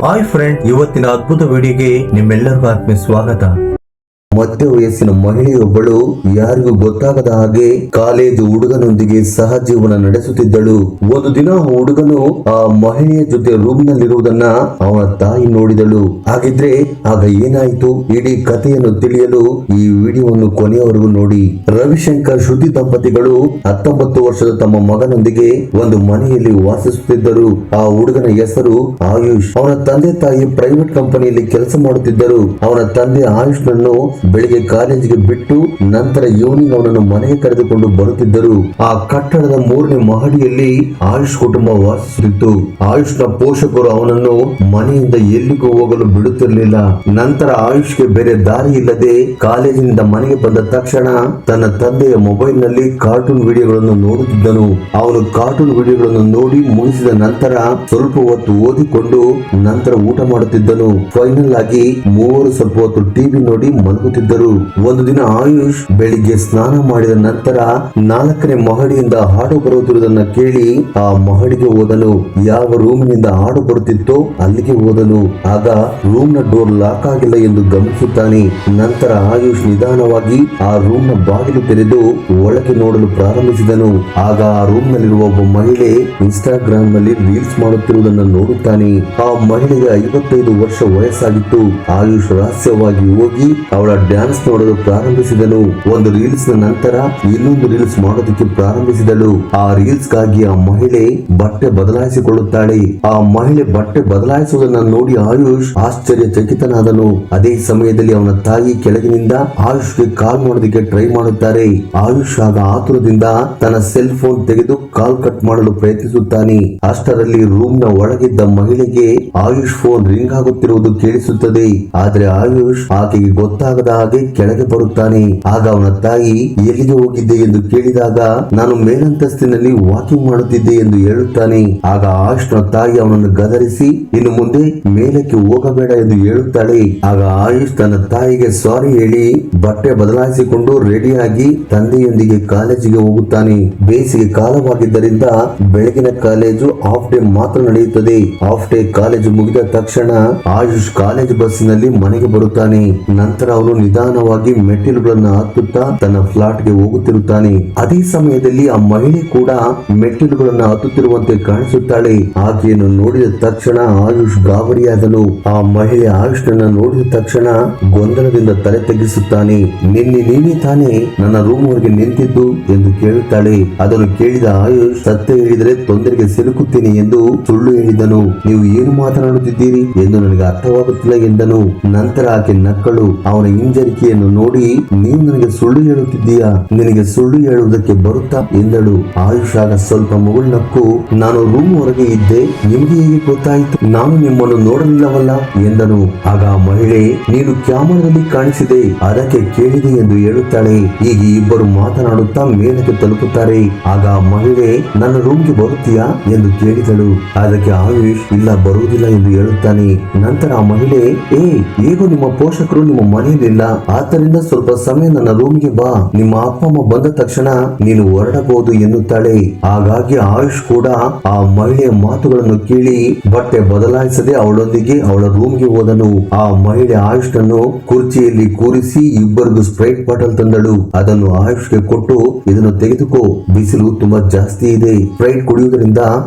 Hi friend, ಇವತ್ತಿನ ಅದ್ಭುತ ವಿಡಿಯೋಗೆ ನಿಮ್ಮೆಲ್ಲರಿಗೂ ಆತ್ಮೀಯ ಸ್ವಾಗತ. ಮಧ್ಯ ವಯಸ್ಸಿನ ಮಹಿಳೆಯೊಬ್ಬಳು ಯಾರಿಗೂ ಗೊತ್ತಾಗದ ಹಾಗೆ ಕಾಲೇಜು ಹುಡುಗನೊಂದಿಗೆ ಸಹಜೀವನ ನಡೆಸುತ್ತಿದ್ದಳು. ಒಂದು ದಿನ ಹುಡುಗನು ಆ ಮಹಿಳೆಯ ಜೊತೆ ರೂಮ್ ನಲ್ಲಿರುವುದನ್ನ ಅವನ ತಾಯಿ ನೋಡಿದಳು. ಹಾಗಿದ್ರೆ ಆಗ ಏನಾಯಿತು? ಇಡೀ ಕಥೆಯನ್ನು ತಿಳಿಯಲು ಈ ವಿಡಿಯೋವನ್ನು ಕೊನೆಯವರೆಗೂ ನೋಡಿ. ರವಿಶಂಕರ್ ಶ್ರುತಿ ದಂಪತಿಗಳು 19 ವರ್ಷದ ತಮ್ಮ ಮಗನೊಂದಿಗೆ ಒಂದು ಮನೆಯಲ್ಲಿ ವಾಸಿಸುತ್ತಿದ್ದರು. ಆ ಹುಡುಗನ ಹೆಸರು ಆಯುಷ್. ಅವನ ತಂದೆ ತಾಯಿ ಪ್ರೈವೇಟ್ ಕಂಪನಿಯಲ್ಲಿ ಕೆಲಸ ಮಾಡುತ್ತಿದ್ದರು. ಅವನ ತಂದೆ ಆಯುಷ್ ನನ್ನು ಬೆಳಿಗ್ಗೆ ಕಾಲೇಜಿಗೆ ಬಿಟ್ಟು ನಂತರ ಈವ್ನಿಂಗ್ ಅವನನ್ನು ಮನೆಗೆ ಕರೆದುಕೊಂಡು ಬರುತ್ತಿದ್ದರು. ಆ ಕಟ್ಟಡದ 3ನೇ ಮಹಡಿಯಲ್ಲಿ ಆಯುಷ್ ಕುಟುಂಬ ವಾಸಿಸುತ್ತಿತ್ತು. ಆಯುಷ್ನ ಪೋಷಕರು ಅವನನ್ನು ಮನೆಯಿಂದ ಎಲ್ಲಿಗೂ ಹೋಗಲು ಬಿಡುತ್ತಿರಲಿಲ್ಲ. ನಂತರ ಆಯುಷ್ಗೆ ಬೇರೆ ದಾರಿ ಇಲ್ಲದೆ ಕಾಲೇಜಿನಿಂದ ಮನೆಗೆ ಬಂದ ತಕ್ಷಣ ತನ್ನ ತಂದೆಯ ಮೊಬೈಲ್ ನಲ್ಲಿ ಕಾರ್ಟೂನ್ ವಿಡಿಯೋಗಳನ್ನು ನೋಡುತ್ತಿದ್ದನು. ಅವನು ಕಾರ್ಟೂನ್ ವಿಡಿಯೋಗಳನ್ನು ನೋಡಿ ಮುಗಿಸಿದ ನಂತರ ಸ್ವಲ್ಪ ಹೊತ್ತು ಓದಿಕೊಂಡು ನಂತರ ಊಟ ಮಾಡುತ್ತಿದ್ದನು. ಫೈನಲ್ ಆಗಿ ಮೂವರು ಸ್ವಲ್ಪ ಹೊತ್ತು ಟಿವಿ ನೋಡಿ ಮಲಗುತ್ತಿದ್ದರು. ಒಂದು ದಿನ ಆಯುಷ್ ಬೆಳಿಗ್ಗೆ ಸ್ನಾನ ಮಾಡಿದ ನಂತರ 4ನೇ ಮಹಡಿಯಿಂದ ಹಾಡು ಬರುತ್ತಿರುವುದನ್ನ ಕೇಳಿ ಆ ಮಹಡಿಗೆ ಹೋದನು. ಯಾವ ರೂಮಿನಿಂದ ಹಾಡು ಬರುತ್ತಿತ್ತೋ ಅಲ್ಲಿಗೆ ಹೋದನು. ಆಗ ರೂಮ್ ನ ಡೋರ್ ಲಾಕ್ ಆಗಿಲ್ಲ ಎಂದು ಗಮನಿಸುತ್ತಾನೆ. ನಂತರ ಆಯುಷ್ ನಿಧಾನವಾಗಿ ಆ ರೂಮ್ ನ ಬಾಗಿಲು ತೆರೆದು ಒಳಗೆ ನೋಡಲು ಪ್ರಾರಂಭಿಸಿದನು. ಆಗ ಆ ರೂಮ್ ನಲ್ಲಿರುವ ಒಬ್ಬ ಮಹಿಳೆ ಇನ್ಸ್ಟಾಗ್ರಾಮ್ ನಲ್ಲಿ ರೀಲ್ಸ್ ಮಾಡುತ್ತಿರುವುದನ್ನು ನೋಡುತ್ತಾನೆ. ಆ ಮಹಿಳೆಗೆ 55 ವರ್ಷ ವಯಸ್ಸಾಗಿತ್ತು. ಆಯುಷ್ ರಹಸ್ಯವಾಗಿ ಹೋಗಿ ಅವಳ ಡ್ಯಾನ್ಸ್ ನೋಡಲು ಪ್ರಾರಂಭಿಸಿದನು. ಒಂದು ರೀಲ್ಸ್ ನ ನಂತರ ಇನ್ನೊಂದು ರೀಲ್ಸ್ ಮಾಡೋದಕ್ಕೆ ಪ್ರಾರಂಭಿಸಿದಳು. ಆ ರೀಲ್ಸ್ ಗಾಗಿ ಆ ಮಹಿಳೆ ಬಟ್ಟೆ ಬದಲಾಯಿಸಿಕೊಳ್ಳುತ್ತಾಳೆ. ಆ ಮಹಿಳೆ ಬಟ್ಟೆ ಬದಲಾಯಿಸುವುದನ್ನು ನೋಡಿ ಆಯುಷ್ ಆಶ್ಚರ್ಯಚಕಿತನಾದನು. ಅದೇ ಸಮಯದಲ್ಲಿ ಅವನ ತಾಯಿ ಕೆಳಗಿನಿಂದ ಆಯುಷ್ಗೆ ಕಾಲ್ ಮಾಡೋದಕ್ಕೆ ಟ್ರೈ ಮಾಡುತ್ತಾರೆ. ಆಯುಷ್ ಆಗ ಆತುರದಿಂದ ತನ್ನ ಸೆಲ್ ಫೋನ್ ತೆಗೆದು ಕಾಲ್ ಕಟ್ ಮಾಡಲು ಪ್ರಯತ್ನಿಸುತ್ತಾನೆ. ಅಷ್ಟರಲ್ಲಿ ರೂಮ್ ನ ಒಳಗಿದ್ದ ಮಹಿಳೆಗೆ ಆಯುಷ್ ಫೋನ್ ರಿಂಗ್ ಆಗುತ್ತಿರುವುದು ಕೇಳಿಸುತ್ತದೆ. ಆದ್ರೆ ಆಯುಷ್ ಆಕೆಗೆ ಗೊತ್ತಾಗದ ಹಾಗೆ ಕೆಳಗೆ ಬರುತ್ತಾನೆ. ಆಗ ಅವನ ತಾಯಿ ಎಲ್ಲಿಗೆ ಹೋಗಿದ್ದೆ ಎಂದು ಕೇಳಿದಾಗ ನಾನು ಮೇಲಂತಸ್ತಿನಲ್ಲಿ ವಾಕಿಂಗ್ ಮಾಡುತ್ತಿದ್ದೆ ಎಂದು ಹೇಳುತ್ತಾನೆ. ಆಗ ಆಯುಷ್ನ ತಾಯಿ ಅವನನ್ನು ಗದರಿಸಿ ಇನ್ನು ಮುಂದೆ ಮೇಲಕ್ಕೆ ಹೋಗಬೇಡ ಎಂದು ಹೇಳುತ್ತಾಳೆ. ಆಗ ಆಯುಷ್ ತನ್ನ ತಾಯಿಗೆ ಸಾರಿ ಹೇಳಿ ಬಟ್ಟೆ ಬದಲಾಯಿಸಿಕೊಂಡು ರೆಡಿಯಾಗಿ ತಂದೆಯೊಂದಿಗೆ ಕಾಲೇಜಿಗೆ ಹೋಗುತ್ತಾನೆ. ಬೇಸಿಗೆ ಕಾಲವಾಗಿದ್ದರಿಂದ ಬೆಳಗಿನ ಕಾಲೇಜು ಹಾಫ್ ಡೇ ಮಾತ್ರ ನಡೆಯುತ್ತದೆ. ಹಾಫ್ ಡೇ ಕಾಲೇಜು ಮುಗಿದ ತಕ್ಷಣ ಆಯುಷ್ ಕಾಲೇಜ್ ಬಸ್ಸಿನಲ್ಲಿ ಮನೆಗೆ ಬರುತ್ತಾನೆ. ನಂತರ ಅವನು ನಿಧಾನವಾಗಿ ಮೆಟ್ಟಿಲುಗಳನ್ನು ಹತ್ತುತ್ತಾ ತನ್ನ ಫ್ಲಾಟ್ ಗೆ ಹೋಗುತ್ತಿರುತ್ತಾನೆ. ಅದೇ ಸಮಯದಲ್ಲಿ ಆ ಮಹಿಳೆ ಕೂಡ ಮೆಟ್ಟಿಲುಗಳನ್ನು ಹತ್ತುತ್ತಿರುವಂತೆ ಕಾಣಿಸುತ್ತಾಳೆ. ಆಕೆಯನ್ನು ನೋಡಿದ ತಕ್ಷಣ ಆಯುಷ್ ಗಾಬರಿಯಾದನು. ಆ ಮಹಿಳೆ ಆಯುಷ್ ನನ್ನು ನೋಡಿದ ತಕ್ಷಣ ಗೊಂದಲದಿಂದ ತಲೆ ತಗ್ಗಿಸುತ್ತಾನೆ. ನೀನೇ ತಾನೇ ನನ್ನ ರೂಮ್ ವರೆಗೆ ನಿಂತಿದ್ದು ಎಂದು ಕೇಳುತ್ತಾಳೆ. ಅದನ್ನು ಕೇಳಿದ ಆಯುಷ್ ಸತ್ಯ ಹೇಳಿದರೆ ತೊಂದರೆಗೆ ಸಿಲುಕುತ್ತೀನಿ ಎಂದು ಸುಳ್ಳು ಹೇಳಿದನು. ನೀವು ಏನು ಮಾತನಾಡುತ್ತಿದ್ದೀರಿ ಎಂದು ನನಗೆ ಅರ್ಥವಾಗುತ್ತಿಲ್ಲ ಎಂದನು. ನಂತರ ಆಕೆ ನಕ್ಕಳು. ಅವನ ಹಿಂಜರಿಕೆಯನ್ನು ನೋಡಿ ನೀವು ನನಗೆ ಸುಳ್ಳು ಹೇಳುತ್ತಿದ್ದೀಯಾ? ನಿನಗೆ ಸುಳ್ಳು ಹೇಳುವುದಕ್ಕೆ ಬರುತ್ತಾ ಎಂದಳು. ಆಯುಷ್ ಆಗ ಸ್ವಲ್ಪ ಮುಗುಳ್ನಕ್ಕು ನಾನು ರೂಮ್ ಹೊರಗೆ ಇದ್ದೆ, ನಿಮಗೆ ಹೇಗೆ ಗೊತ್ತಾಯಿತು? ನಾನು ನಿಮ್ಮನ್ನು ನೋಡಲಿಲ್ಲವಲ್ಲ ಎಂದನು. ಆಗ ಆ ಮಹಿಳೆ ನೀನು ಕ್ಯಾಮರಾದಲ್ಲಿ ಕಾಣಿಸಿದೆ ಅದಕ್ಕೆ ಕೇಳಿದೆ ಎಂದು ಹೇಳುತ್ತಾಳೆ. ಈಗ ಇಬ್ಬರು ಮಾತನಾಡುತ್ತಾ ಮೇಲಕ್ಕೆ ತಲುಪುತ್ತಾರೆ. ಆಗ ಆ ಮಹಿಳೆ ನನ್ನ ರೂಮ್ಗೆ ಬರುತ್ತೀಯಾ ಎಂದು ಕೇಳಿದಳು. ಅದಕ್ಕೆ ಆಯುಷ್ ಇಲ್ಲ ಬರುವುದಿಲ್ಲ ಎಂದು ಹೇಳುತ್ತಾನೆ. ನಂತರ ಆ ಮಹಿಳೆ ಹೇಗೋ ನಿಮ್ಮ ಪೋಷಕರು ನಿಮ್ಮ ಮನೆಯಲ್ಲಿಲ್ಲ, ಆದ್ದರಿಂದ ಸ್ವಲ್ಪ ಸಮಯ ನನ್ನ ರೂಮ್ಗೆ ಬಾ, ನಿಮ್ಮ ಅಪ್ಪ ಅಮ್ಮ ಬಂದ ತಕ್ಷಣ ನೀನು ಹೊರಡಬಹುದು ಎನ್ನುತ್ತಾಳೆ. ಹಾಗಾಗಿ ಆಯುಷ್ ಕೂಡ ಆ ಮಹಿಳೆಯ ಮಾತುಗಳನ್ನು ಕೇಳಿ ಬಟ್ಟೆ ಬದಲಾಯಿಸದೆ ಅವಳೊಂದಿಗೆ ಅವಳ ರೂಮ್ಗೆ ಹೋದನು. ಆ ಮಹಿಳೆ ಆಯುಷ್ ನನ್ನು ಕುರ್ಚಿಯಲ್ಲಿ ಕೂರಿಸಿ ಇಬ್ಬರಿಗೂ ಸ್ಪ್ರೈಟ್ ಬಾಟಲ್ ತಂದಳು. ಅದನ್ನು ಆಯುಷ್ಗೆ ಕೊಟ್ಟು ಇದನ್ನು ತೆಗೆದುಕೋ, ಬಿಸಿಲು ತುಂಬಾ ಜಾಸ್ತಿ ಇದೆ, ಸ್ಪ್ರೈಟ್ ಕುಡಿಯುವುದರಿಂದ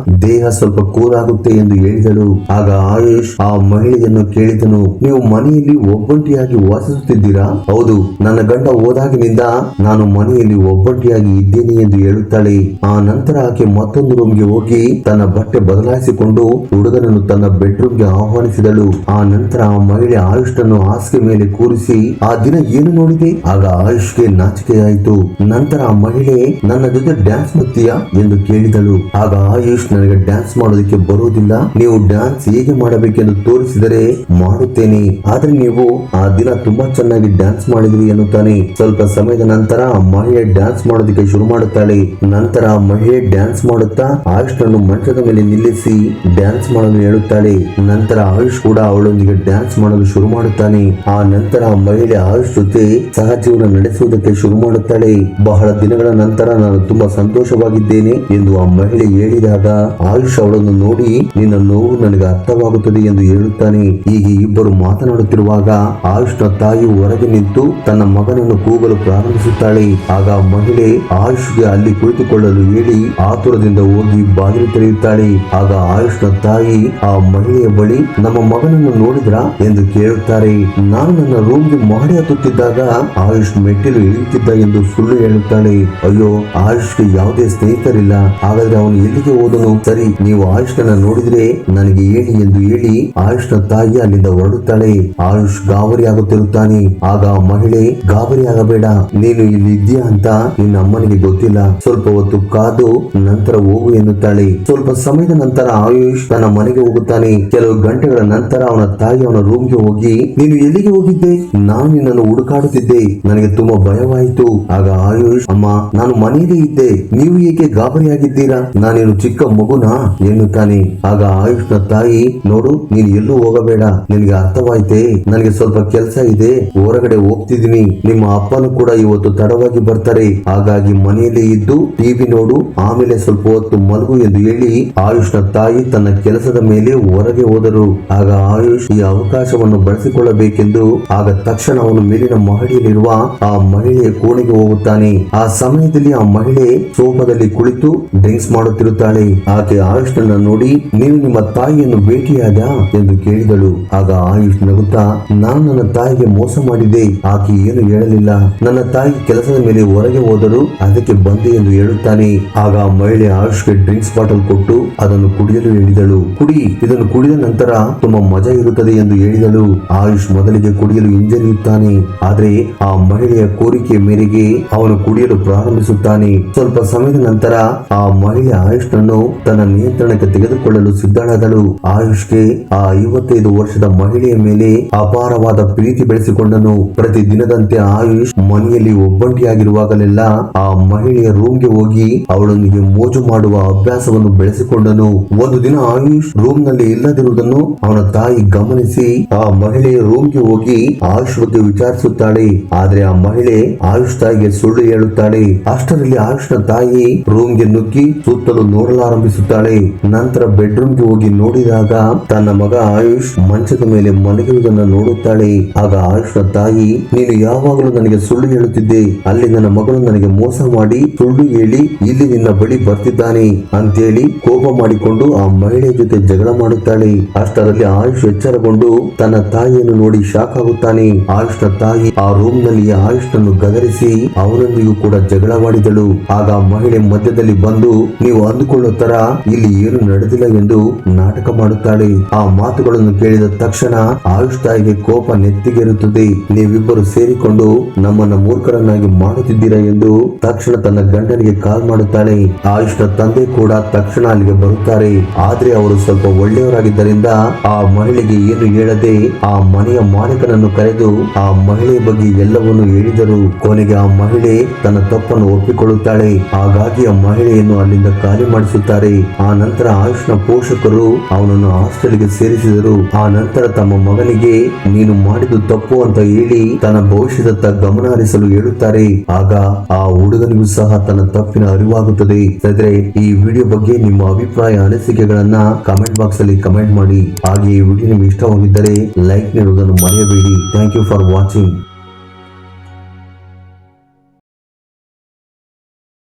ದೇಹ ಸ್ವಲ್ಪ ಕೂಲ್ ಆಗುತ್ತೆ ಎಂದು ಹೇಳಿದಳು. ಆಗ ಆಯುಷ್ ಆ ಮಹಿಳೆಯನ್ನು ಕೇಳಿದನು, ನೀವು ಮನೆಯಲ್ಲಿ ಒಬ್ಬಂಟಿಯಾಗಿ ವಾಸಿಸುತ್ತಿದ್ದೀರಾ? ಹೌದು, ನನ್ನ ಗಂಡ ಹೋದಾಗಿನಿಂದ ನಾನು ಮನೆಯಲ್ಲಿ ಒಬ್ಬಂಟಿಯಾಗಿ ಇದ್ದೇನೆ ಎಂದು ಹೇಳುತ್ತಾಳೆ. ಆ ನಂತರ ಆಕೆ ಮತ್ತೊಂದು ರೂಮ್ಗೆ ಹೋಗಿ ತನ್ನ ಬಟ್ಟೆ ಬದಲಾಯಿಸಿಕೊಂಡು ಹುಡುಗನನ್ನು ತನ್ನ ಬೆಡ್ರೂಮ್ಗೆ ಆಹ್ವಾನಿಸಿದಳು. ಆ ನಂತರ ಆ ಮಹಿಳೆ ಆಯುಷ್ನನ್ನು ಹಾಸಿಗೆ ಮೇಲೆ ಕೂರಿಸಿ ಆ ದಿನ ಏನು ನೋಡಿದೆ? ಆಗ ಆಯುಷ್ಗೆ ನಾಚಿಕೆಯಾಯಿತು. ನಂತರ ಆ ಮಹಿಳೆ ನನ್ನ ಜೊತೆ ಡ್ಯಾನ್ಸ್ ಮಾಡ್ತೀಯಾ ಎಂದು ಕೇಳಿದಳು. ಆಗ ಆಯುಷ್ ನನಗೆ ಡ್ಯಾನ್ಸ್ ಮಾಡೋದಕ್ಕೆ ಬರುವುದಿಲ್ಲ, ನೀವು ಡ್ಯಾನ್ಸ್ ಹೇಗೆ ಮಾಡಬೇಕೆಂದು ತೋರಿಸಿದರೆ ಮಾಡುತ್ತೇನೆ, ಆದ್ರೆ ನೀವು ಆ ದಿನ ತುಂಬಾ ಚೆನ್ನಾಗಿ ಚೆನ್ನಾಗಿ ಡ್ಯಾನ್ಸ್ ಮಾಡಿದ್ರಿ ಎನ್ನುತ್ತಾನೆ. ಸ್ವಲ್ಪ ಸಮಯದ ನಂತರ ಆ ಮಹಿಳೆ ಡ್ಯಾನ್ಸ್ ಮಾಡೋದಕ್ಕೆ ಶುರು ಮಾಡುತ್ತಾಳೆ. ನಂತರ ಆ ಮಹಿಳೆ ಡ್ಯಾನ್ಸ್ ಮಾಡುತ್ತಾ ಆಯುಷ್ ನನ್ನು ಮಂಚದ ಮೇಲೆ ನಿಲ್ಲಿಸಿ ಡ್ಯಾನ್ಸ್ ಮಾಡಲು ಹೇಳುತ್ತಾಳೆ. ನಂತರ ಆಯುಷ್ ಕೂಡ ಅವಳೊಂದಿಗೆ ಡ್ಯಾನ್ಸ್ ಮಾಡಲು ಶುರು ಮಾಡುತ್ತಾನೆ. ಆ ನಂತರ ಆ ಮಹಿಳೆ ಆಯುಷ್ ಜೊತೆ ಸಹಜೀವನ ನಡೆಸುವುದಕ್ಕೆ ಶುರು ಮಾಡುತ್ತಾಳೆ. ಬಹಳ ದಿನಗಳ ನಂತರ ನಾನು ತುಂಬಾ ಸಂತೋಷವಾಗಿದ್ದೇನೆ ಎಂದು ಆ ಮಹಿಳೆ ಹೇಳಿದಾಗ ಆಯುಷ್ ಅವಳನ್ನು ನೋಡಿ ನಿನ್ನ ನೋವು ನನಗೆ ಅರ್ಥವಾಗುತ್ತದೆ ಎಂದು ಹೇಳುತ್ತಾನೆ. ಹೀಗೆ ಇಬ್ಬರು ಮಾತನಾಡುತ್ತಿರುವಾಗ ಆಯುಷ್ನ ತಾಯಿ ಹೊರಗೆ ನಿಂತು ತನ್ನ ಮಗನನ್ನು ಕೂಗಲು ಪ್ರಾರಂಭಿಸುತ್ತಾಳೆ. ಆಗ ಆ ಮಹಿಳೆ ಆಯುಷ್ಗೆ ಅಲ್ಲಿ ಕುಳಿತುಕೊಳ್ಳಲು ಹೇಳಿ ಆತುರದಿಂದ ಹೋಗಿ ಬಾಗಿಲು ತೆರೆಯುತ್ತಾಳೆ. ಆಗ ಆಯುಷ್ನ ತಾಯಿ ಆ ಮಹಿಳೆಯ ಬಳಿ ನಮ್ಮ ಮಗನನ್ನು ನೋಡಿದ್ರಾ ಎಂದು ಕೇಳುತ್ತಾರೆ. ನಾನು ನನ್ನ ರೂಮ್ಗೆ ಮಾಡಿ ಹತ್ತುತ್ತಿದ್ದಾಗ ಆಯುಷ್ ಮೆಟ್ಟಿಲು ಇಳಿಯುತ್ತಿದ್ದ ಎಂದು ಸುಳ್ಳು ಹೇಳುತ್ತಾಳೆ. ಅಯ್ಯೋ, ಆಯುಷ್ಗೆ ಯಾವುದೇ ಸ್ನೇಹಿತರಿಲ್ಲ, ಹಾಗಾದ್ರೆ ಅವನು ಎಲ್ಲಿಗೆ ಹೋದನು? ಸರಿ, ನೀವು ಆಯುಷ್ನ ನೋಡಿದ್ರೆ ನನಗೆ ಹೇಳಿ ಎಂದು ಹೇಳಿ ಆಯುಷ್ನ ತಾಯಿ ಅಲ್ಲಿಂದ ಹೊರಡುತ್ತಾಳೆ. ಆಯುಷ್ ಗಾಬರಿ ಆಗುತ್ತಿರುತ್ತಾನೆ. ಆಗ ಆ ಮಹಿಳೆ ಗಾಬರಿ ಆಗಬೇಡ, ನೀನು ಇಲ್ಲಿ ಇದ್ದೀಯಾ ಅಂತ ನಿನ್ನ ಅಮ್ಮನಿಗೆ ಗೊತ್ತಿಲ್ಲ, ಸ್ವಲ್ಪ ಹೊತ್ತು ಕಾದು ನಂತರ ಹೋಗು ಎನ್ನುತ್ತಾಳೆ. ಸ್ವಲ್ಪ ಸಮಯದ ನಂತರ ಆಯುಷ್ ತನ್ನ ಮನೆಗೆ ಹೋಗುತ್ತಾನೆ. ಕೆಲವು ಗಂಟೆಗಳ ನಂತರ ಅವನ ತಾಯಿ ಅವನ ರೂಮ್ಗೆ ಹೋಗಿ ನೀನು ಎಲ್ಲಿಗೆ ಹೋಗಿದ್ದೆ? ನಾನು ನಿನ್ನನ್ನು ಹುಡುಕಾಡುತ್ತಿದ್ದೆ, ನನಗೆ ತುಂಬಾ ಭಯವಾಯಿತು. ಆಗ ಆಯುಷ್ ಅಮ್ಮ, ನಾನು ಮನೆಯಲ್ಲೇ ಇದ್ದೆ, ನೀವು ಏಕೆ ಗಾಬರಿಯಾಗಿದ್ದೀರಾ? ನಾನೇನು ಚಿಕ್ಕ ಮಗುನಾ ಎನ್ನುತ್ತಾನೆ. ಆಗ ಆಯುಷ್ನ ತಾಯಿ ನೋಡು, ನೀನು ಎಲ್ಲೂ ಹೋಗಬೇಡ, ನಿನಗೆ ಅರ್ಥವಾಯ್ತೆ, ನನಗೆ ಸ್ವಲ್ಪ ಕೆಲಸ ಇದೆ, ಹೊರಗಡೆ ಹೋಗ್ತಿದ್ದೀನಿ, ನಿಮ್ಮ ಅಪ್ಪನು ಕೂಡ ಇವತ್ತು ತಡವಾಗಿ ಬರ್ತಾರೆ, ಹಾಗಾಗಿ ಮನೆಯಲ್ಲೇ ಇದ್ದು ಟಿವಿ ನೋಡು, ಆಮೇಲೆ ಸ್ವಲ್ಪ ಹೊತ್ತು ಮಲಗು ಎಂದು ಹೇಳಿ ಆಯುಷ್ನ ತಾಯಿ ತನ್ನ ಕೆಲಸದ ಮೇಲೆ ಹೊರಗೆ ಹೋದರು. ಆಗ ಆಯುಷ್ ಈ ಅವಕಾಶವನ್ನು ಬಳಸಿಕೊಳ್ಳಬೇಕೆಂದು ಆಗ ತಕ್ಷಣ ಅವನು ಮೇಲಿನ ಮಹಡಿಯಲ್ಲಿರುವ ಆ ಮಹಿಳೆಯ ಕೋಣೆಗೆ ಹೋಗುತ್ತಾನೆ. ಆ ಸಮಯದಲ್ಲಿ ಆ ಮಹಿಳೆ ಸೋಫಾದಲ್ಲಿ ಕುಳಿತು ಡ್ರಿಂಕ್ಸ್ ಮಾಡುತ್ತಿರುತ್ತಾಳೆ. ಆಕೆ ಆಯುಷ್ನ ನೋಡಿ ನೀನು ನಿಮ್ಮ ತಾಯಿಯನ್ನು ಭೇಟಿಯಾದ ಎಂದು ಕೇಳಿದಳು. ಆಗ ಆಯುಷ್ ನಗುತ್ತಾ ನಾನು ನನ್ನ ತಾಯಿಗೆ ಮೋಸ ಮಾಡಿದ್ದೆ, ಆಕೆ ಏನು ಹೇಳಲಿಲ್ಲ, ನನ್ನ ತಾಯಿ ಕೆಲಸದ ಮೇಲೆ ಹೊರಗೆ ಹೋದರು, ಅದಕ್ಕೆ ಬಂದೆ ಎಂದು ಹೇಳುತ್ತಾನೆ. ಆಗ ಆ ಮಹಿಳೆ ಆಯುಷ್ಗೆ ಡ್ರಿಂಕ್ಸ್ ಬಾಟಲ್ ಕೊಟ್ಟು ಅದನ್ನು ಕುಡಿಯಲು ಹೇಳಿದಳು. ಕುಡಿ, ಇದನ್ನು ಕುಡಿದ ನಂತರ ತುಂಬಾ ಮಜಾ ಇರುತ್ತದೆ ಎಂದು ಹೇಳಿದಳು. ಆಯುಷ್ ಮೊದಲಿಗೆ ಕುಡಿಯಲು ಹಿಂಜರಿಯುತ್ತಾನೆ. ಆದ್ರೆ ಆ ಮಹಿಳೆಯ ಕೋರಿಕೆಯ ಮೇರೆಗೆ ಅವನು ಕುಡಿಯಲು ಪ್ರಾರಂಭಿಸುತ್ತಾನೆ. ಸ್ವಲ್ಪ ಸಮಯದ ನಂತರ ಆ ಮಹಿಳೆ ಆಯುಷ್ನನ್ನು ತನ್ನ ನಿಯಂತ್ರಣಕ್ಕೆ ತೆಗೆದುಕೊಳ್ಳಲು ಸಿದ್ಧಳಾದಳು. ಆಯುಷ್ಗೆ ಆ 55 ವರ್ಷದ ಮಹಿಳೆಯ ಮೇಲೆ ಅಪಾರವಾದ ಪ್ರೀತಿ ಬೆಳೆಸಿಕೊಂಡನು. ಪ್ರತಿ ದಿನದಂತೆ ಆಯುಷ್ ಮನೆಯಲ್ಲಿ ಒಬ್ಬಂಟಿಯಾಗಿರುವಾಗಲೆಲ್ಲ ಆ ಮಹಿಳೆಯ ರೂಮ್ಗೆ ಹೋಗಿ ಅವಳೊಂದಿಗೆ ಮೋಜು ಮಾಡುವ ಅಭ್ಯಾಸವನ್ನು ಬೆಳೆಸಿಕೊಂಡನು. ಒಂದು ದಿನ ಆಯುಷ್ ರೂಮ್ ನಲ್ಲಿ ಇಲ್ಲದಿರುವುದನ್ನು ಅವನ ತಾಯಿ ಗಮನಿಸಿ ಆ ಮಹಿಳೆಯ ರೂಮ್ಗೆ ಹೋಗಿ ಆಯುಷ್ ಬಗ್ಗೆ ವಿಚಾರಿಸುತ್ತಾಳೆ. ಆದ್ರೆ ಆ ಮಹಿಳೆ ಆಯುಷ್ ತಾಯಿಗೆ ಸುಳ್ಳು ಹೇಳುತ್ತಾಳೆ. ಅಷ್ಟರಲ್ಲಿ ಆಯುಷ್ನ ತಾಯಿ ರೂಮ್ಗೆ ನುಗ್ಗಿ ಸುತ್ತಲೂ ನೋಡಲಾರಂಭಿಸುತ್ತಾಳೆ. ನಂತರ ಬೆಡ್ರೂಮ್ಗೆ ಹೋಗಿ ನೋಡಿದಾಗ ತನ್ನ ಮಗ ಆಯುಷ್ ಮಂಚದ ಮೇಲೆ ಮಲಗಿರುವುದನ್ನು ನೋಡುತ್ತಾಳೆ. ಆಗ ಆಯುಷ್ನ ತಾಯಿ ನೀನು ಯಾವಾಗಲೂ ನನಗೆ ಸುಳ್ಳು ಹೇಳುತ್ತಿದ್ದೆ, ಅಲ್ಲಿ ನನ್ನ ಮಗನು ನನಗೆ ಮೋಸ ಮಾಡಿ ಸುಳ್ಳು ಹೇಳಿ ಇಲ್ಲಿ ನಿನ್ನ ಬಳಿ ಬರ್ತಿದ್ದಾನೆ ಅಂತೇಳಿ ಕೋಪ ಮಾಡಿಕೊಂಡು ಆ ಮಹಿಳೆಯ ಜೊತೆ ಜಗಳ ಮಾಡುತ್ತಾಳೆ. ಅಷ್ಟರಲ್ಲಿ ಆಯುಷ್ ಎಚ್ಚರಗೊಂಡು ತನ್ನ ತಾಯಿಯನ್ನು ನೋಡಿ ಶಾಕ್ ಆಗುತ್ತಾನೆ. ಆಯುಷ್ನ ತಾಯಿ ಆ ರೂಮ್ ನಲ್ಲಿ ಆಯುಷ್ನನ್ನು ಗದರಿಸಿ ಅವನೊಂದಿಗೂ ಕೂಡ ಜಗಳವಾಡಿದಳು. ಆಗ ಮಹಿಳೆ ಮಧ್ಯದಲ್ಲಿ ಬಂದು ನೀವು ಅಂದುಕೊಳ್ಳೋ ತರ ಇಲ್ಲಿ ಏನು ನಡೆದಿಲ್ಲ ಎಂದು ನಾಟಕ ಮಾಡುತ್ತಾಳೆ. ಆ ಮಾತುಗಳನ್ನು ಕೇಳಿದ ತಕ್ಷಣ ಆಯುಷ್ ತಾಯಿಗೆ ಕೋಪ ನೆತ್ತಿಗೇರುತ್ತದೆ. ನೀವಿಬ್ಬರು ಸೇರಿಕೊಂಡು ನಮ್ಮನ್ನ ಮೂರ್ಖರನ್ನಾಗಿ ಮಾಡುತ್ತಿದ್ದೀರಾ ಎಂದು ತಕ್ಷಣ ತನ್ನ ಗಂಡನಿಗೆ ಕಾಲ್ ಮಾಡುತ್ತಾಳೆ. ಆಯುಷ್ನ ತಂದೆ ಕೂಡ ತಕ್ಷಣ ಅಲ್ಲಿಗೆ ಬರುತ್ತಾರೆ. ಆದ್ರೆ ಅವರು ಸ್ವಲ್ಪ ಒಳ್ಳೆಯವರಾಗಿದ್ದರಿಂದ ಆ ಮಹಿಳೆಗೆ ಏನು ಹೇಳದೆ ಆ ಮನೆಯ ಮಾಲೀಕನನ್ನು ಕರೆದು ಆ ಮಹಿಳೆಯ ಬಗ್ಗೆ ಎಲ್ಲವನ್ನು ಹೇಳಿದರು. ಕೊನೆಗೆ ಆ ಮಹಿಳೆ ತನ್ನ ತಪ್ಪನ್ನು ಒಪ್ಪಿಕೊಳ್ಳುತ್ತಾಳೆ. ಹಾಗಾಗಿ ಆ ಮಹಿಳೆಯನ್ನು ಅಲ್ಲಿಂದ ಖಾಲಿ ಮಾಡಿಸುತ್ತಾರೆ. ಆ ನಂತರ ಆಯುಷ್ನ ಪೋಷಕರು ಅವನನ್ನು ಹಾಸ್ಟೆಲ್ಗೆ ಸೇರಿಸಿದರು. ಆ ನಂತರ ತಮ್ಮ ಮಗನಿಗೆ ನೀನು ಮಾಡಿದ್ದು ತಪ್ಪು ಅಂತ ಹೇಳಿ ತನ್ನ ಭವಿಷ್ಯದತ್ತ ಗಮನ ಹರಿಸಲು ಹೇಳುತ್ತಾರೆ. ಆಗ ಆ ಹುಡುಗನಿಗೂ ಸಹ ತನ್ನ ತಪ್ಪಿನ ಅರಿವಾಗುತ್ತದೆ. ಆದರೆ ಈ ವಿಡಿಯೋ ಬಗ್ಗೆ ನಿಮ್ಮ ಅಭಿಪ್ರಾಯ ಅನಿಸಿಕೆಗಳನ್ನ ಕಮೆಂಟ್ ಬಾಕ್ಸ್ ಅಲ್ಲಿ ಕಮೆಂಟ್ ಮಾಡಿ. ಹಾಗೆ ಈ ವಿಡಿಯೋ ನಿಮಗೆ ಇಷ್ಟವಾಗಿದ್ದರೆ ಲೈಕ್ ನೀಡುವುದನ್ನು ಮರೆಯಬೇಡಿ. Thank you for watching.